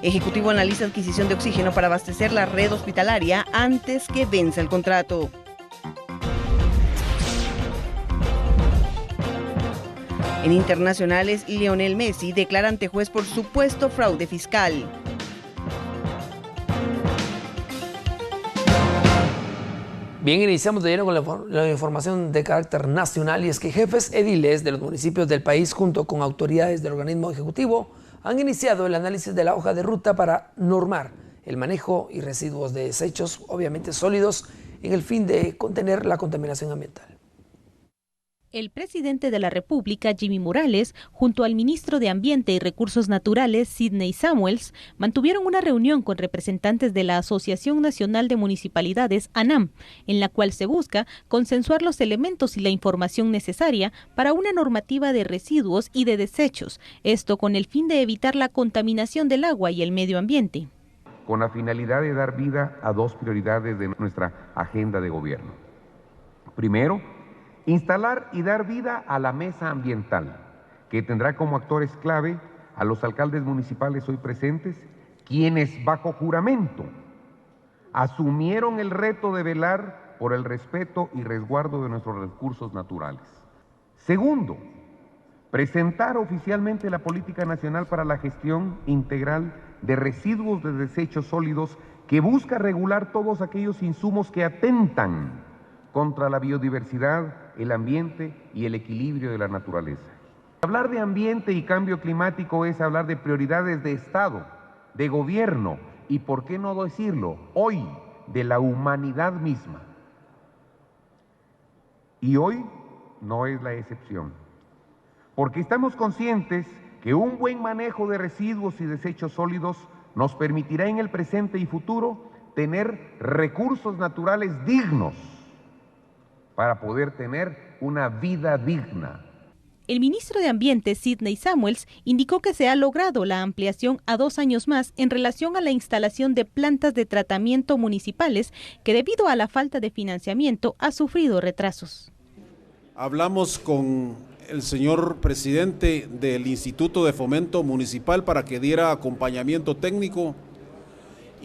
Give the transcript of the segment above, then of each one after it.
Ejecutivo analiza adquisición de oxígeno para abastecer la red hospitalaria antes que venza el contrato. En internacionales, Lionel Messi declara ante juez por supuesto fraude fiscal. Bien, iniciamos de lleno con la información de carácter nacional, y es que jefes ediles de los municipios del país junto con autoridades del organismo ejecutivo han iniciado el análisis de la hoja de ruta para normar el manejo y residuos de desechos, obviamente sólidos, en el fin de contener la contaminación ambiental. El presidente de la República, Jimmy Morales, junto al ministro de Ambiente y Recursos Naturales, Sidney Samuels, mantuvieron una reunión con representantes de la Asociación Nacional de Municipalidades, ANAM, en la cual se busca consensuar los elementos y la información necesaria para una normativa de residuos y de desechos, esto con el fin de evitar la contaminación del agua y el medio ambiente. Con la finalidad de dar vida a dos prioridades de nuestra agenda de gobierno. Primero, instalar y dar vida a la mesa ambiental, que tendrá como actores clave a los alcaldes municipales hoy presentes, quienes bajo juramento asumieron el reto de velar por el respeto y resguardo de nuestros recursos naturales. Segundo, presentar oficialmente la Política Nacional para la Gestión Integral de Residuos de Desechos Sólidos, que busca regular todos aquellos insumos que atentan contra la biodiversidad, el ambiente y el equilibrio de la naturaleza. Hablar de ambiente y cambio climático es hablar de prioridades de Estado, de gobierno y, por qué no decirlo, hoy, de la humanidad misma. Y hoy no es la excepción, porque estamos conscientes que un buen manejo de residuos y desechos sólidos nos permitirá en el presente y futuro tener recursos naturales dignos para poder tener una vida digna. El ministro de Ambiente, Sidney Samuels, indicó que se ha logrado la ampliación a 2 años más en relación a la instalación de plantas de tratamiento municipales que, debido a la falta de financiamiento, ha sufrido retrasos. Hablamos con el señor presidente del Instituto de Fomento Municipal para que diera acompañamiento técnico,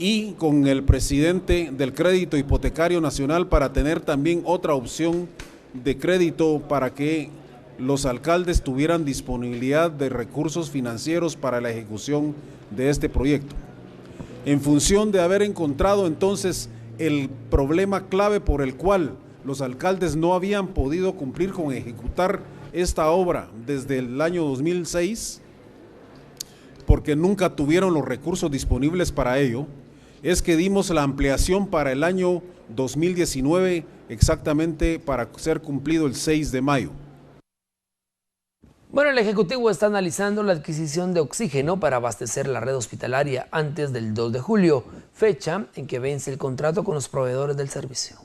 y con el presidente del Crédito Hipotecario Nacional para tener también otra opción de crédito para que los alcaldes tuvieran disponibilidad de recursos financieros para la ejecución de este proyecto. En función de haber encontrado entonces el problema clave por el cual los alcaldes no habían podido cumplir con ejecutar esta obra desde el año 2006, porque nunca tuvieron los recursos disponibles para ello, es que dimos la ampliación para el año 2019, exactamente para ser cumplido el 6 de mayo. Bueno, el Ejecutivo está analizando la adquisición de oxígeno para abastecer la red hospitalaria antes del 2 de julio, fecha en que vence el contrato con los proveedores del servicio.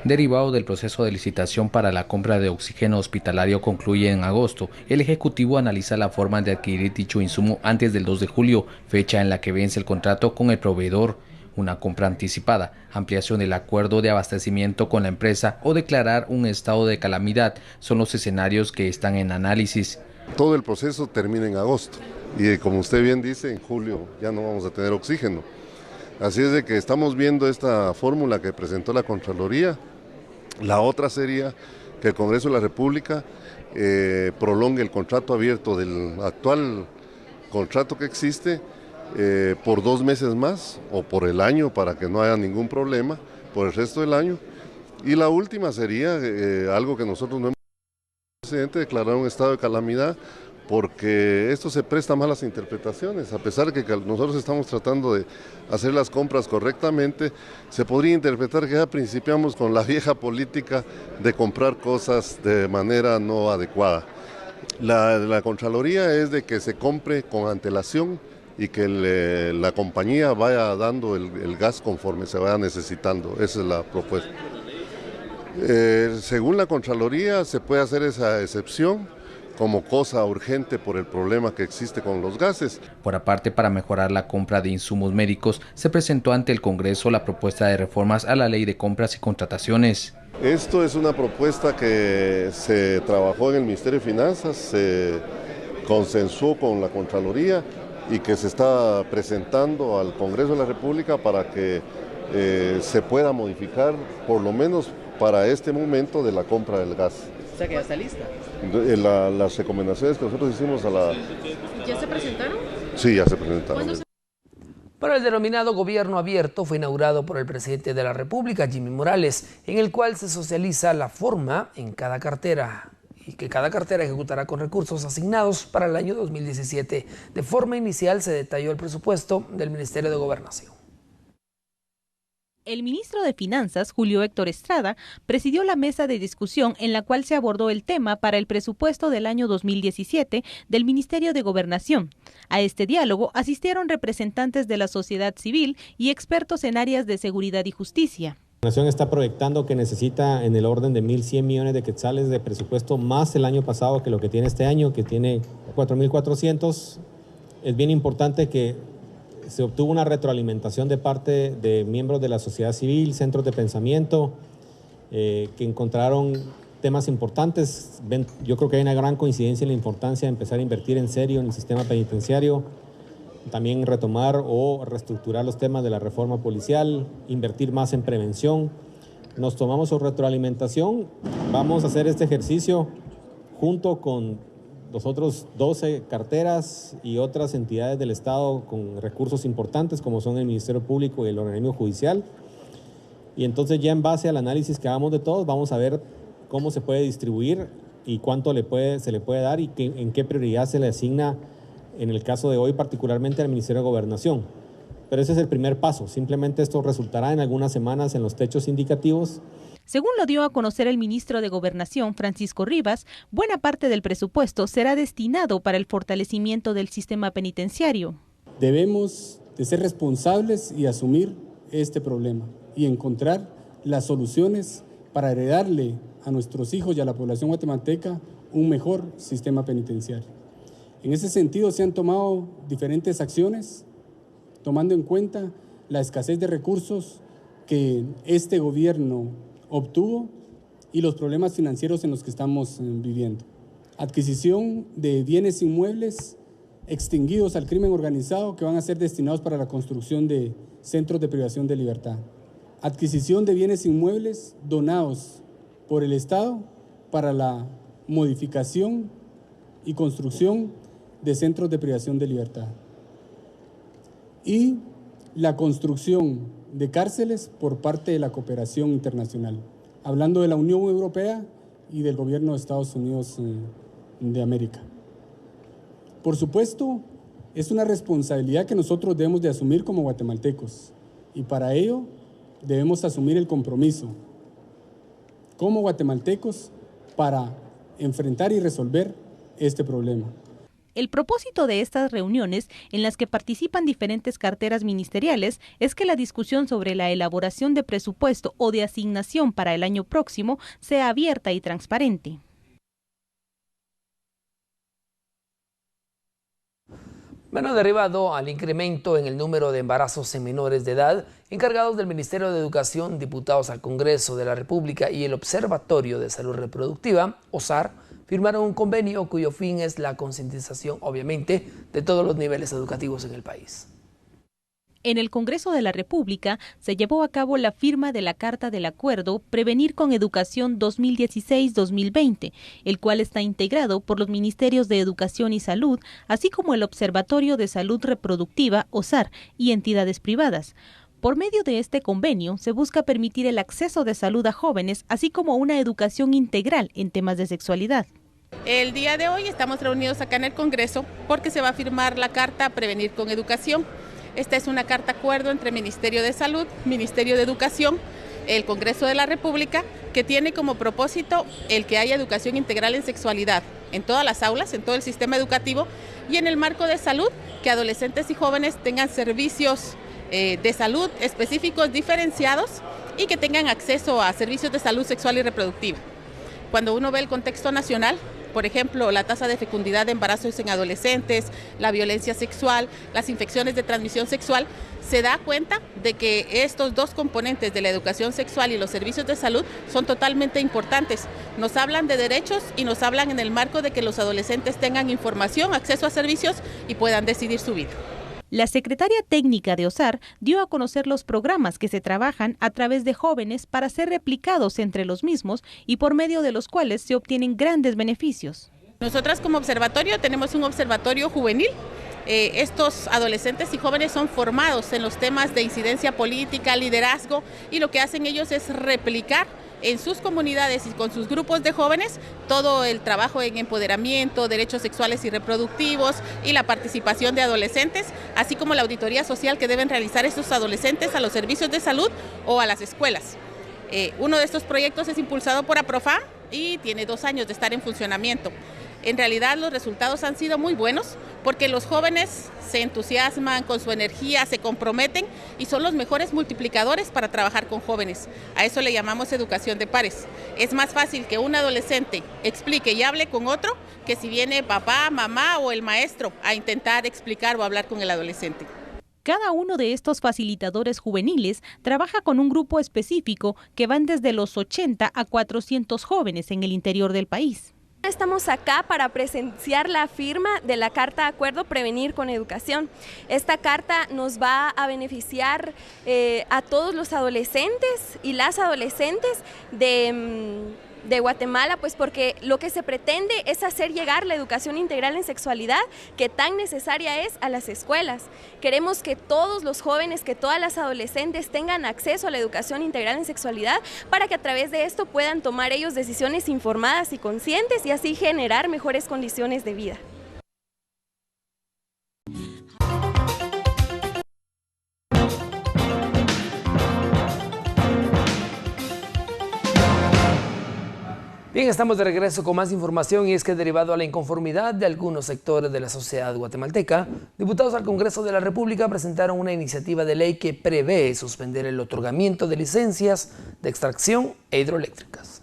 Derivado del proceso de licitación para la compra de oxígeno hospitalario concluye en agosto, el Ejecutivo analiza la forma de adquirir dicho insumo antes del 2 de julio, fecha en la que vence el contrato con el proveedor. Una compra anticipada, ampliación del acuerdo de abastecimiento con la empresa o declarar un estado de calamidad son los escenarios que están en análisis. Todo el proceso termina en agosto y, como usted bien dice, en julio ya no vamos a tener oxígeno. Así es de que estamos viendo esta fórmula que presentó la Contraloría. La otra sería que el Congreso de la República prolongue el contrato abierto del actual contrato que existe por 2 meses más o por el año, para que no haya ningún problema por el resto del año. Y la última sería algo que nosotros no hemos hecho, presidente, declarar un estado de calamidad, porque esto se presta a malas interpretaciones. A pesar de que nosotros estamos tratando de hacer las compras correctamente, se podría interpretar que ya principiamos con la vieja política de comprar cosas de manera no adecuada. La Contraloría es de que se compre con antelación y que la compañía vaya dando el gas conforme se vaya necesitando. Esa es la propuesta. Según la Contraloría se puede hacer esa excepción como cosa urgente por el problema que existe con los gases. Por aparte, para mejorar la compra de insumos médicos, se presentó ante el Congreso la propuesta de reformas a la Ley de Compras y Contrataciones. Esto es una propuesta que se trabajó en el Ministerio de Finanzas, se consensuó con la Contraloría y que se está presentando al Congreso de la República para que se pueda modificar, por lo menos para este momento, de la compra del gas. O sea que ya está lista. Las recomendaciones que nosotros hicimos a la... ¿Ya se presentaron? Sí, ya se presentaron. Para el denominado gobierno abierto fue inaugurado por el presidente de la República, Jimmy Morales, en el cual se socializa la forma en cada cartera y que cada cartera ejecutará con recursos asignados para el año 2017. De forma inicial se detalló el presupuesto del Ministerio de Gobernación. El ministro de Finanzas, Julio Héctor Estrada, presidió la mesa de discusión en la cual se abordó el tema para el presupuesto del año 2017 del Ministerio de Gobernación. A este diálogo asistieron representantes de la sociedad civil y expertos en áreas de seguridad y justicia. La Nación está proyectando que necesita en el orden de 1.100 millones de quetzales de presupuesto más el año pasado que lo que tiene este año, que tiene 4.400. Es bien importante que se obtuvo una retroalimentación de parte de miembros de la sociedad civil, centros de pensamiento, que encontraron temas importantes. Yo creo que hay una gran coincidencia en la importancia de empezar a invertir en serio en el sistema penitenciario, también retomar o reestructurar los temas de la reforma policial, invertir más en prevención. Nos tomamos su retroalimentación, vamos a hacer este ejercicio junto con los otros 12 carteras y otras entidades del Estado con recursos importantes como son el Ministerio Público y el organismo judicial. Y entonces ya en base al análisis que hagamos de todos vamos a ver cómo se puede distribuir y cuánto se le puede dar y en qué prioridad se le asigna en el caso de hoy particularmente al Ministerio de Gobernación. Pero ese es el primer paso, simplemente esto resultará en algunas semanas en los techos indicativos. Según lo dio a conocer el ministro de Gobernación, Francisco Rivas, buena parte del presupuesto será destinado para el fortalecimiento del sistema penitenciario. Debemos de ser responsables y asumir este problema y encontrar las soluciones para heredarle a nuestros hijos y a la población guatemalteca un mejor sistema penitenciario. En ese sentido se han tomado diferentes acciones, tomando en cuenta la escasez de recursos que este gobierno obtuvo y los problemas financieros en los que estamos viviendo. Adquisición de bienes inmuebles extinguidos al crimen organizado que van a ser destinados para la construcción de centros de privación de libertad. Adquisición de bienes inmuebles donados por el Estado para la modificación y construcción de centros de privación de libertad. Y la construcción de cárceles por parte de la cooperación internacional, hablando de la Unión Europea y del gobierno de Estados Unidos de América. Por supuesto, es una responsabilidad que nosotros debemos de asumir como guatemaltecos y para ello debemos asumir el compromiso como guatemaltecos para enfrentar y resolver este problema. El propósito de estas reuniones, en las que participan diferentes carteras ministeriales, es que la discusión sobre la elaboración de presupuesto o de asignación para el año próximo sea abierta y transparente. Bueno, derivado al incremento en el número de embarazos en menores de edad, encargados del Ministerio de Educación, diputados al Congreso de la República y el Observatorio de Salud Reproductiva, OSAR, firmaron un convenio cuyo fin es la concientización, obviamente, de todos los niveles educativos en el país. En el Congreso de la República se llevó a cabo la firma de la Carta del Acuerdo Prevenir con Educación 2016-2020, el cual está integrado por los Ministerios de Educación y Salud, así como el Observatorio de Salud Reproductiva, OSAR, y entidades privadas. Por medio de este convenio, se busca permitir el acceso de salud a jóvenes, así como una educación integral en temas de sexualidad. El día de hoy estamos reunidos acá en el Congreso porque se va a firmar la Carta Prevenir con Educación. Esta es una carta acuerdo entre Ministerio de Salud, Ministerio de Educación, el Congreso de la República, que tiene como propósito el que haya educación integral en sexualidad en todas las aulas, en todo el sistema educativo y en el marco de salud, que adolescentes y jóvenes tengan servicios de salud específicos diferenciados y que tengan acceso a servicios de salud sexual y reproductiva. Cuando uno ve el contexto nacional, por ejemplo, la tasa de fecundidad de embarazos en adolescentes, la violencia sexual, las infecciones de transmisión sexual, se da cuenta de que estos dos componentes de la educación sexual y los servicios de salud son totalmente importantes. Nos hablan de derechos y nos hablan en el marco de que los adolescentes tengan información, acceso a servicios y puedan decidir su vida. La secretaria técnica de OSAR dio a conocer los programas que se trabajan a través de jóvenes para ser replicados entre los mismos y por medio de los cuales se obtienen grandes beneficios. Nosotras como observatorio tenemos un observatorio juvenil. Estos adolescentes y jóvenes son formados en los temas de incidencia política, liderazgo, y lo que hacen ellos es replicar en sus comunidades y con sus grupos de jóvenes todo el trabajo en empoderamiento, derechos sexuales y reproductivos y la participación de adolescentes, así como la auditoría social que deben realizar estos adolescentes a los servicios de salud o a las escuelas. Uno de estos proyectos es impulsado por APROFAM y tiene 2 años de estar en funcionamiento. En realidad los resultados han sido muy buenos porque los jóvenes se entusiasman con su energía, se comprometen y son los mejores multiplicadores para trabajar con jóvenes. A eso le llamamos educación de pares. Es más fácil que un adolescente explique y hable con otro que si viene papá, mamá o el maestro a intentar explicar o hablar con el adolescente. Cada uno de estos facilitadores juveniles trabaja con un grupo específico que van desde los 80 a 400 jóvenes en el interior del país. Estamos acá para presenciar la firma de la Carta de Acuerdo Prevenir con Educación. Esta carta nos va a beneficiar a todos los adolescentes y las adolescentes de Guatemala, pues porque lo que se pretende es hacer llegar la educación integral en sexualidad que tan necesaria es a las escuelas. Queremos que todos los jóvenes, que todas las adolescentes tengan acceso a la educación integral en sexualidad para que a través de esto puedan tomar ellos decisiones informadas y conscientes y así generar mejores condiciones de vida. Bien, estamos de regreso con más información y es que derivado a la inconformidad de algunos sectores de la sociedad guatemalteca, diputados al Congreso de la República presentaron una iniciativa de ley que prevé suspender el otorgamiento de licencias de extracción e hidroeléctricas.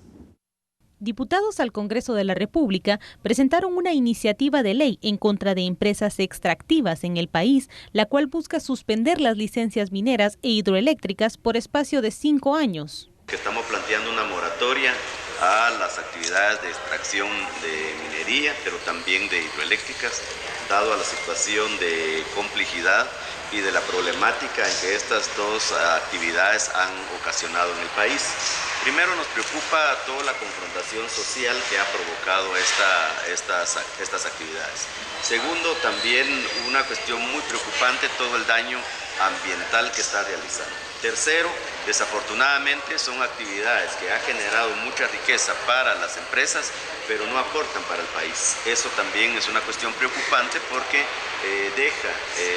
Diputados al Congreso de la República presentaron una iniciativa de ley en contra de empresas extractivas en el país, la cual busca suspender las licencias mineras e hidroeléctricas por espacio de 5 años. Estamos planteando una moratoria a las actividades de extracción de minería, pero también de hidroeléctricas, dado a la situación de complejidad y de la problemática en que estas dos actividades han ocasionado en el país. Primero nos preocupa toda la confrontación social que ha provocado estas actividades. Segundo, también una cuestión muy preocupante, todo el daño ambiental que está realizando. Tercero, desafortunadamente son actividades que han generado mucha riqueza para las empresas, pero no aportan para el país. Eso también es una cuestión preocupante porque deja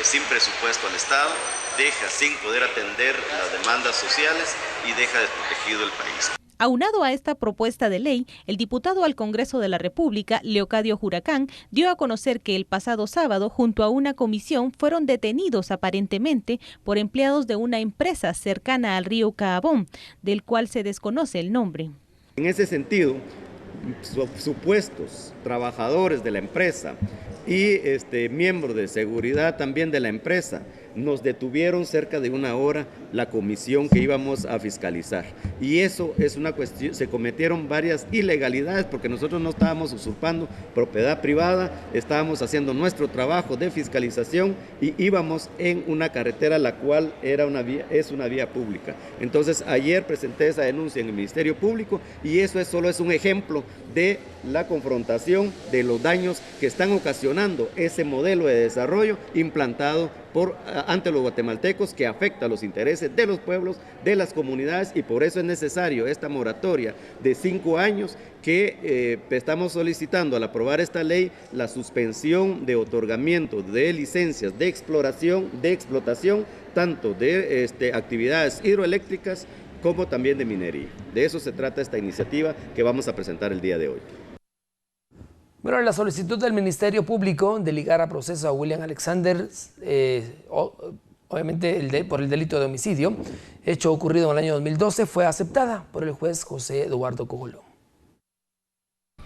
sin presupuesto al Estado, deja sin poder atender las demandas sociales y deja desprotegido el país. Aunado a esta propuesta de ley, el diputado al Congreso de la República, Leocadio Huracán, dio a conocer que el pasado sábado, junto a una comisión, fueron detenidos aparentemente por empleados de una empresa cercana al río Caabón, del cual se desconoce el nombre. En ese sentido, supuestos trabajadores de la empresa y miembros de seguridad también de la empresa nos detuvieron cerca de 1 hora la comisión que íbamos a fiscalizar. Y eso es una cuestión, se cometieron varias ilegalidades porque nosotros no estábamos usurpando propiedad privada, estábamos haciendo nuestro trabajo de fiscalización y íbamos en una carretera la cual es una vía pública. Entonces ayer presenté esa denuncia en el Ministerio Público y eso solo es un ejemplo de la confrontación, de los daños que están ocasionando ese modelo de desarrollo implantado ante los guatemaltecos que afecta a los intereses de los pueblos, de las comunidades y por eso es necesario esta moratoria de 5 años que estamos solicitando al aprobar esta ley la suspensión de otorgamiento de licencias de exploración, de explotación, tanto de actividades hidroeléctricas como también de minería. De eso se trata esta iniciativa que vamos a presentar el día de hoy. Bueno, la solicitud del Ministerio Público de ligar a proceso a William Alexander, obviamente por el delito de homicidio, hecho ocurrido en el año 2012, fue aceptada por el juez José Eduardo Cogolón.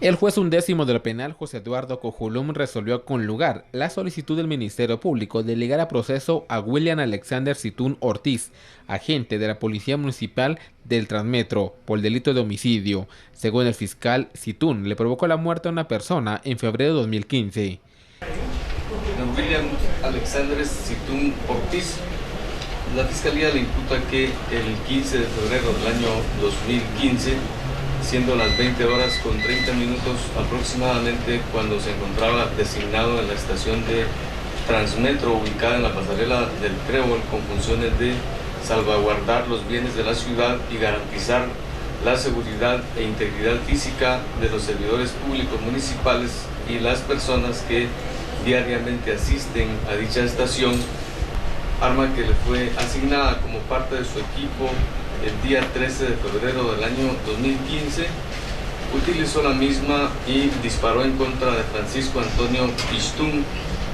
El juez 11º del penal, José Eduardo Cojulum, resolvió con lugar la solicitud del Ministerio Público de ligar a proceso a William Alexander Situn Ortiz, agente de la Policía Municipal del Transmetro, por el delito de homicidio. Según el fiscal, Situn le provocó la muerte a una persona en febrero de 2015. Don William Alexander Situn Ortiz, la Fiscalía le imputa que el 15 de febrero del año 2015, siendo las 20 horas con 30 minutos aproximadamente, cuando se encontraba designado en la estación de Transmetro ubicada en la pasarela del Trébol con funciones de salvaguardar los bienes de la ciudad y garantizar la seguridad e integridad física de los servidores públicos municipales y las personas que diariamente asisten a dicha estación, arma que le fue asignada como parte de su equipo el día 13 de febrero del año 2015, utilizó la misma y disparó en contra de Francisco Antonio Pistún,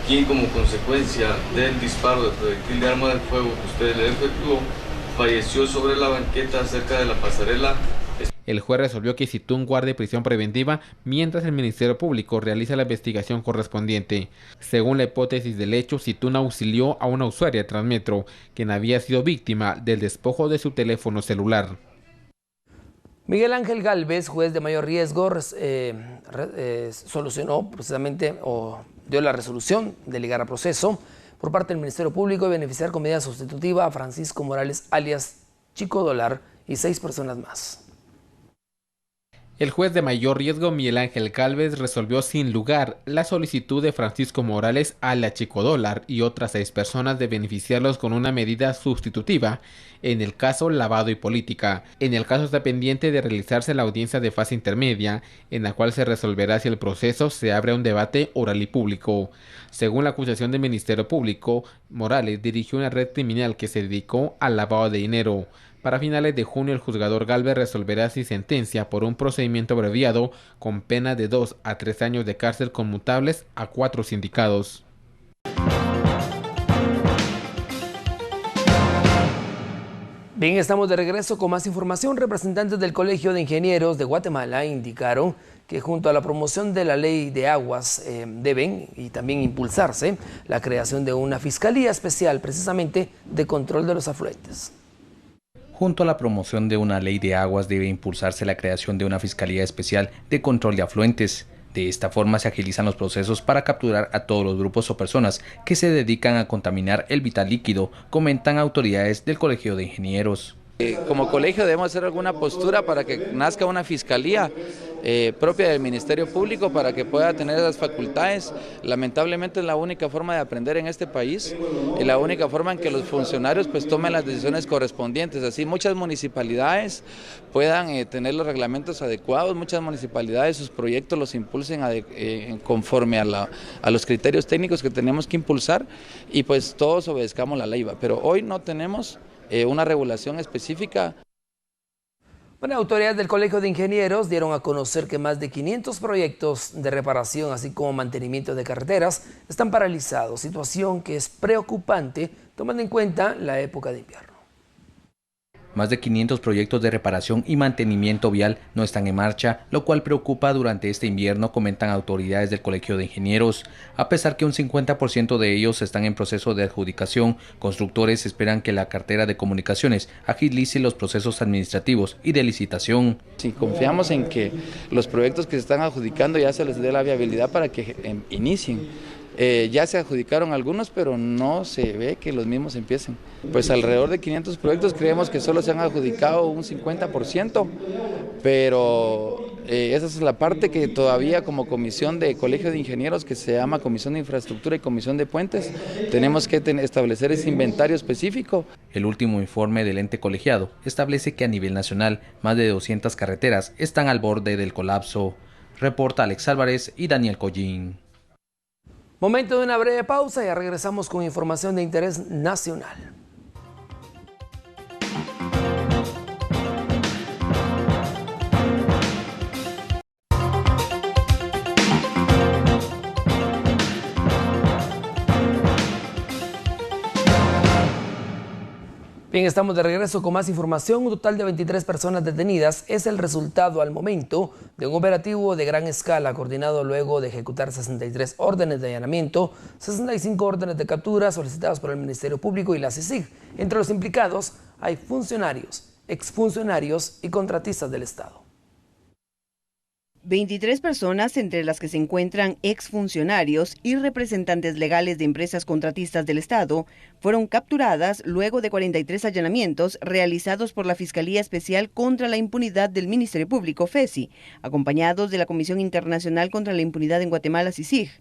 quien como consecuencia del disparo de proyectil de arma de fuego que usted le efectuó, falleció sobre la banqueta cerca de la pasarela. El juez resolvió que Situn guarde prisión preventiva mientras el Ministerio Público realiza la investigación correspondiente. Según la hipótesis del hecho, Situn auxilió a una usuaria de Transmetro, quien había sido víctima del despojo de su teléfono celular. Miguel Ángel Gálvez, juez de mayor riesgo, solucionó precisamente o dio la resolución de ligar a proceso por parte del Ministerio Público y beneficiar con medida sustitutiva a Francisco Morales, alias Chico Dólar, y 6 personas más. El juez de mayor riesgo, Miguel Ángel Gálvez, resolvió sin lugar la solicitud de Francisco Morales, alias Chico Dólar, y otras 6 personas de beneficiarlos con una medida sustitutiva en el caso lavado y política. En el caso está pendiente de realizarse la audiencia de fase intermedia, en la cual se resolverá si el proceso se abre a un debate oral y público. Según la acusación del Ministerio Público, Morales dirigió una red criminal que se dedicó al lavado de dinero. Para finales de junio, el juzgador Gálvez resolverá si sentencia por un procedimiento abreviado con pena de 2 a 3 años de cárcel conmutables a 4 sindicados. Bien, estamos de regreso con más información. Representantes del Colegio de Ingenieros de Guatemala indicaron que junto a la promoción de la ley de aguas deben y también impulsarse la creación de una fiscalía especial precisamente de control de los afluentes. Junto a la promoción de una ley de aguas debe impulsarse la creación de una Fiscalía Especial de Control de Afluentes. De esta forma se agilizan los procesos para capturar a todos los grupos o personas que se dedican a contaminar el vital líquido, comentan autoridades del Colegio de Ingenieros. Como colegio debemos hacer alguna postura para que nazca una fiscalía propia del Ministerio Público para que pueda tener esas facultades. Lamentablemente es la única forma de aprender en este país y la única forma en que los funcionarios pues tomen las decisiones correspondientes. Así muchas municipalidades puedan tener los reglamentos adecuados, muchas municipalidades sus proyectos los impulsen conforme a los criterios técnicos que tenemos que impulsar y pues todos obedezcamos la ley. Pero hoy no tenemos una regulación específica. Bueno, autoridades del Colegio de Ingenieros dieron a conocer que más de 500 proyectos de reparación, así como mantenimiento de carreteras, están paralizados, situación que es preocupante tomando en cuenta la época de invierno. Más de 500 proyectos de reparación y mantenimiento vial no están en marcha, lo cual preocupa durante este invierno, comentan autoridades del Colegio de Ingenieros. A pesar que un 50% de ellos están en proceso de adjudicación, constructores esperan que la cartera de comunicaciones agilice los procesos administrativos y de licitación. Sí, confiamos en que los proyectos que se están adjudicando ya se les dé la viabilidad para que inicien. Ya se adjudicaron algunos, pero no se ve que los mismos empiecen. Pues alrededor de 500 proyectos creemos que solo se han adjudicado un 50%, pero esa es la parte que todavía como comisión de Colegio de Ingenieros, que se llama Comisión de Infraestructura y Comisión de Puentes, tenemos que establecer ese inventario específico. El último informe del ente colegiado establece que a nivel nacional más de 200 carreteras están al borde del colapso. Reporta Alex Álvarez y Daniel Collín. Momento de una breve pausa y ya regresamos con información de interés nacional. Bien, estamos de regreso con más información. Un total de 23 personas detenidas es el resultado al momento de un operativo de gran escala coordinado luego de ejecutar 63 órdenes de allanamiento, 65 órdenes de captura solicitadas por el Ministerio Público y la CICIG. Entre los implicados hay funcionarios, exfuncionarios y contratistas del Estado. 23 personas, entre las que se encuentran exfuncionarios y representantes legales de empresas contratistas del Estado, fueron capturadas luego de 43 allanamientos realizados por la Fiscalía Especial contra la Impunidad del Ministerio Público, FESI, acompañados de la Comisión Internacional contra la Impunidad en Guatemala, CICIG.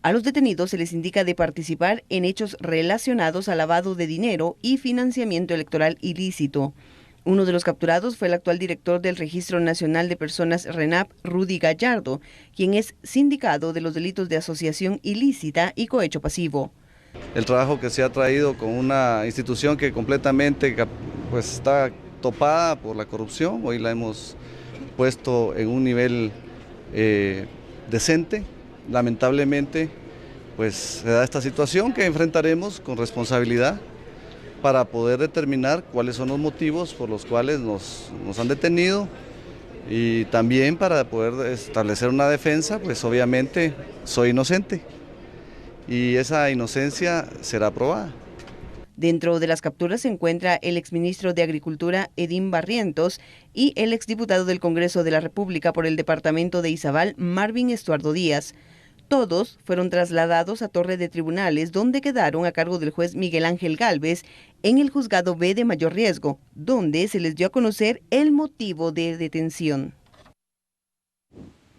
A los detenidos se les indica de participar en hechos relacionados al lavado de dinero y financiamiento electoral ilícito. Uno de los capturados fue el actual director del Registro Nacional de Personas RENAP, Rudy Gallardo, quien es sindicado de los delitos de asociación ilícita y cohecho pasivo. El trabajo que se ha traído con una institución que completamente pues, está topada por la corrupción, hoy la hemos puesto en un nivel decente. Lamentablemente pues, se da esta situación que enfrentaremos con responsabilidad para poder determinar cuáles son los motivos por los cuales nos han detenido y también para poder establecer una defensa, pues obviamente soy inocente y esa inocencia será probada. Dentro de las capturas se encuentra el exministro de Agricultura, Edín Barrientos, y el exdiputado del Congreso de la República por el departamento de Izabal, Marvin Estuardo Díaz. Todos fueron trasladados a Torre de Tribunales, donde quedaron a cargo del juez Miguel Ángel Gálvez en el Juzgado B de Mayor Riesgo, donde se les dio a conocer el motivo de detención.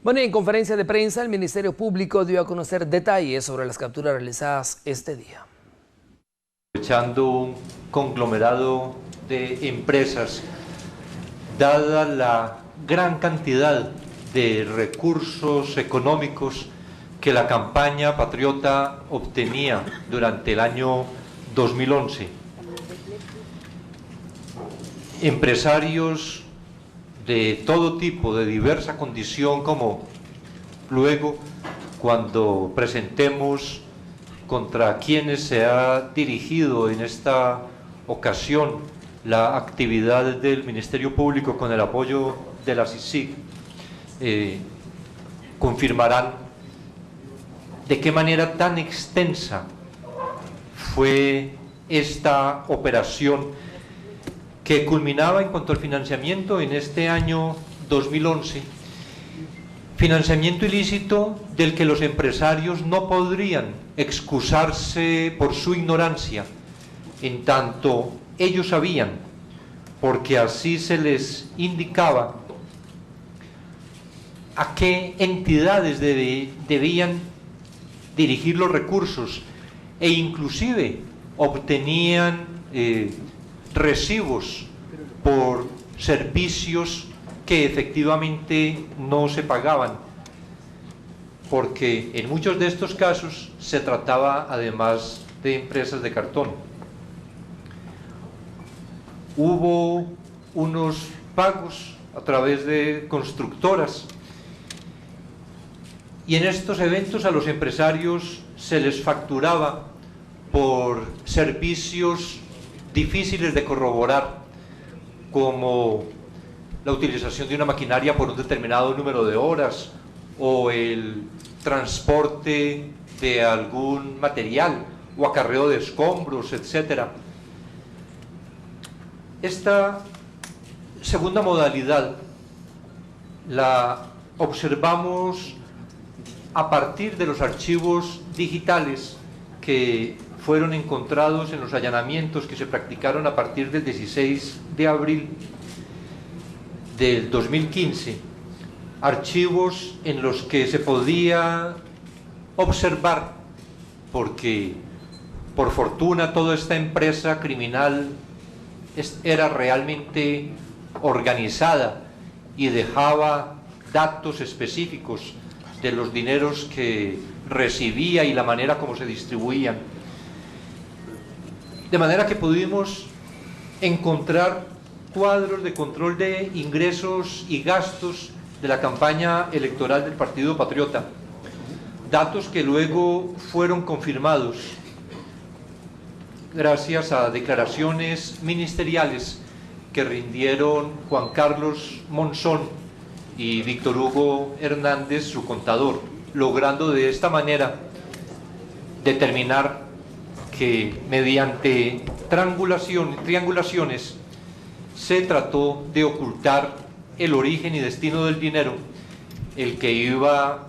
Bueno, y en conferencia de prensa, el Ministerio Público dio a conocer detalles sobre las capturas realizadas este día. Aprovechando un conglomerado de empresas, dada la gran cantidad de recursos económicos que la campaña patriota obtenía durante el año 2011. Empresarios de todo tipo, de diversa condición, como luego cuando presentemos contra quienes se ha dirigido en esta ocasión la actividad del Ministerio Público con el apoyo de la CICIG, confirmarán de qué manera tan extensa fue esta operación que culminaba en cuanto al financiamiento en este año 2011, financiamiento ilícito del que los empresarios no podrían excusarse por su ignorancia, en tanto ellos sabían, porque así se les indicaba, a qué entidades debían dirigir los recursos e inclusive obtenían recibos por servicios que efectivamente no se pagaban, porque en muchos de estos casos se trataba además de empresas de cartón. Hubo unos pagos a través de constructoras y en estos eventos a los empresarios se les facturaba por servicios difíciles de corroborar, como la utilización de una maquinaria por un determinado número de horas o el transporte de algún material o acarreo de escombros, etc. Esta segunda modalidad la observamos a partir de los archivos digitales que fueron encontrados en los allanamientos que se practicaron a partir del 16 de abril del 2015, archivos en los que se podía observar, porque por fortuna toda esta empresa criminal era realmente organizada y dejaba datos específicos de los dineros que recibía y la manera como se distribuían. De manera que pudimos encontrar cuadros de control de ingresos y gastos de la campaña electoral del Partido Patriota, datos que luego fueron confirmados gracias a declaraciones ministeriales que rindieron Juan Carlos Monzón y Víctor Hugo Hernández, su contador, logrando de esta manera determinar que mediante triangulaciones se trató de ocultar el origen y destino del dinero, el que iba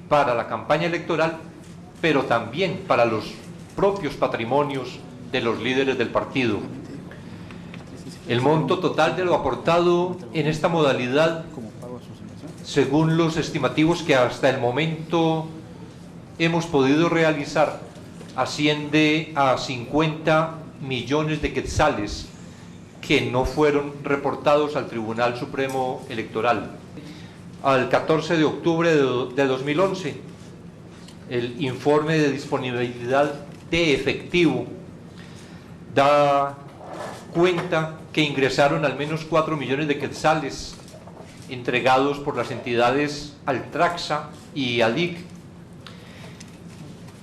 para la campaña electoral, pero también para los propios patrimonios de los líderes del partido. El monto total de lo aportado en esta modalidad, según los estimativos que hasta el momento hemos podido realizar, asciende a 50 millones de quetzales que no fueron reportados al Tribunal Supremo Electoral. Al 14 de octubre de 2011, el informe de disponibilidad de efectivo da cuenta que ingresaron al menos 4 millones de quetzales entregados por las entidades Altraxa y ADIC,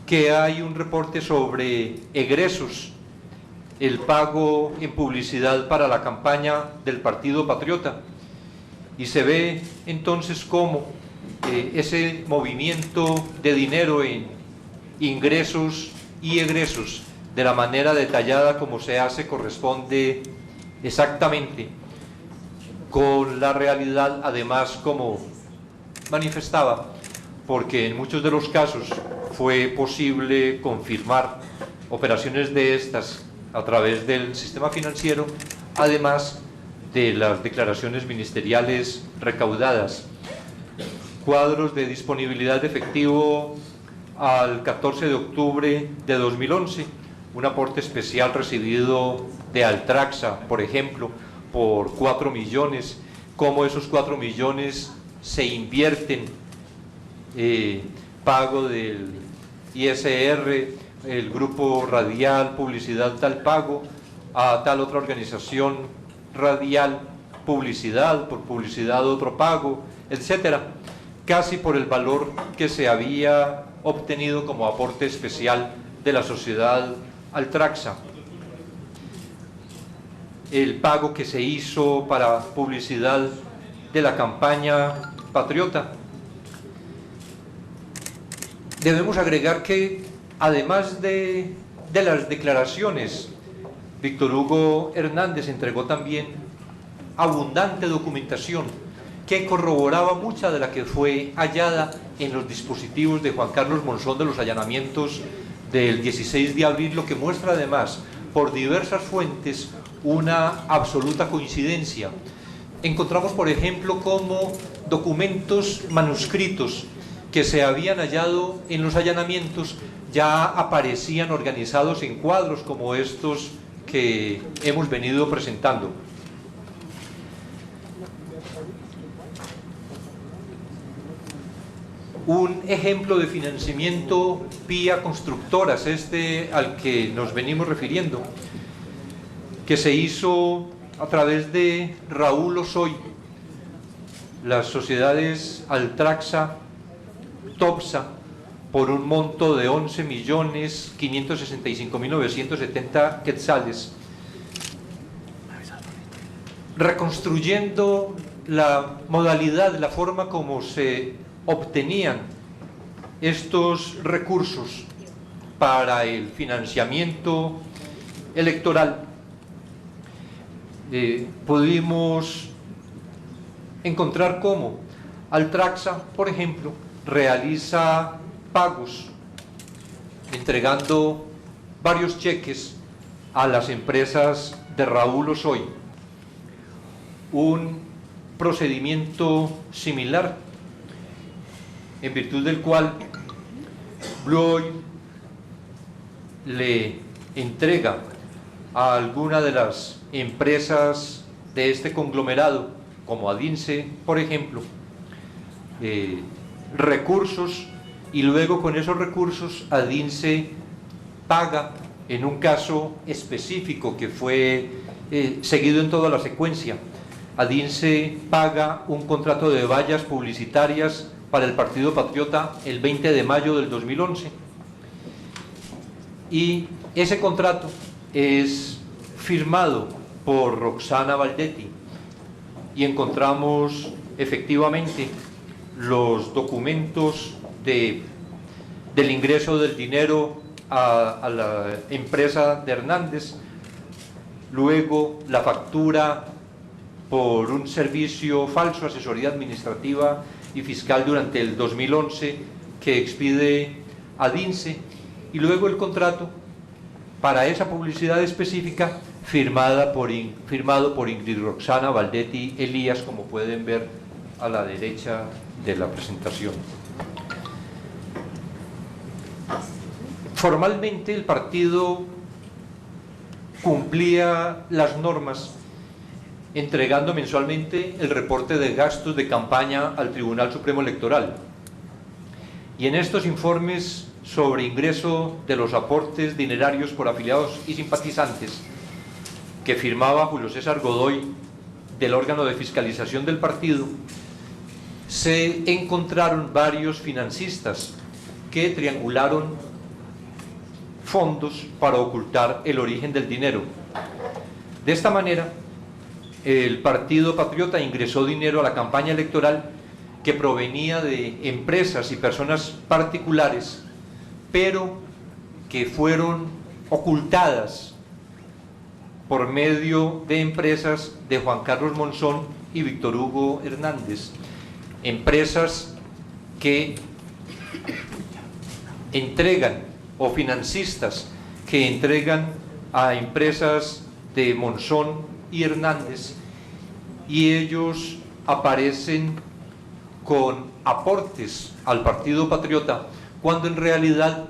que hay un reporte sobre egresos, el pago en publicidad para la campaña del Partido Patriota, y se ve entonces cómo ese movimiento de dinero en ingresos y egresos, de la manera detallada como se hace, corresponde exactamente con la realidad, además como manifestaba, porque en muchos de los casos fue posible confirmar operaciones de estas a través del sistema financiero, además de las declaraciones ministeriales recaudadas. Cuadros de disponibilidad de efectivo al 14 de octubre de 2011, un aporte especial recibido de Altraxa, por ejemplo, por 4 millones, cómo esos 4 millones se invierten, pago del ISR, el grupo radial, publicidad, tal pago, a tal otra organización radial, publicidad, por publicidad otro pago, etcétera, casi por el valor que se había obtenido como aporte especial de la sociedad Altraxa. El pago que se hizo para publicidad de la campaña patriota. Debemos agregar que, además de las declaraciones, Víctor Hugo Hernández entregó también abundante documentación que corroboraba mucha de la que fue hallada en los dispositivos de Juan Carlos Monzón de los allanamientos del 16 de abril, lo que muestra además por diversas fuentes una absoluta coincidencia. Encontramos, por ejemplo, como documentos manuscritos que se habían hallado en los allanamientos ya aparecían organizados en cuadros como estos que hemos venido presentando. Un ejemplo de financiamiento vía constructoras, al que nos venimos refiriendo, que se hizo a través de Raúl Osoy, las sociedades Altraxa, Topsa, por un monto de 11.565.970 quetzales, reconstruyendo la modalidad, la forma como se obtenían estos recursos para el financiamiento electoral. Pudimos encontrar cómo Altraxa, por ejemplo, realiza pagos entregando varios cheques a las empresas de Raúl Osoy. Un procedimiento similar, en virtud del cual Blue Oil le entrega a alguna de las empresas de este conglomerado, como Adinse, por ejemplo, recursos, y luego con esos recursos Adinse paga, en un caso específico que fue seguido en toda la secuencia, Adinse paga un contrato de vallas publicitarias para el Partido Patriota el 20 de mayo del 2011, y Ese contrato es firmado por Roxana Valdetti y encontramos efectivamente los documentos del ingreso del dinero a la empresa de Hernández, luego la factura por un servicio falso, asesoría administrativa y fiscal durante el 2011 que expide Adince, y luego el contrato para esa publicidad específica firmado por Ingrid Roxana Valdetti Elías, como pueden ver a la derecha de la presentación. Formalmente el partido cumplía las normas entregando mensualmente el reporte de gastos de campaña al Tribunal Supremo Electoral. Y en estos informes sobre ingreso de los aportes dinerarios por afiliados y simpatizantes que firmaba Julio César Godoy del órgano de fiscalización del partido, se encontraron varios financistas que triangularon fondos para ocultar el origen del dinero. De esta manera, el Partido Patriota ingresó dinero a la campaña electoral que provenía de empresas y personas particulares, pero que fueron ocultadas por medio de empresas de Juan Carlos Monzón y Víctor Hugo Hernández, empresas que entregan, o financistas que entregan a empresas de Monzón y Hernández, y ellos aparecen con aportes al Partido Patriota, cuando en realidad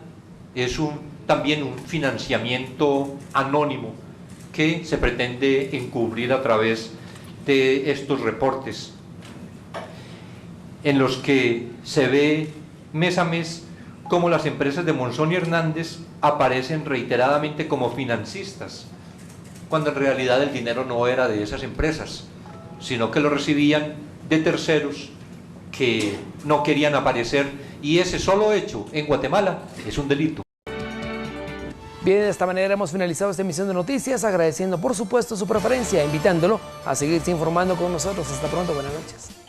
es también un financiamiento anónimo que se pretende encubrir a través de estos reportes, en los que se ve mes a mes cómo las empresas de Monzón y Hernández aparecen reiteradamente como financistas, cuando en realidad el dinero no era de esas empresas, sino que lo recibían de terceros que no querían aparecer, y ese solo hecho en Guatemala es un delito. Bien, de esta manera hemos finalizado esta emisión de noticias, agradeciendo por supuesto su preferencia, invitándolo a seguirse informando con nosotros. Hasta pronto, buenas noches.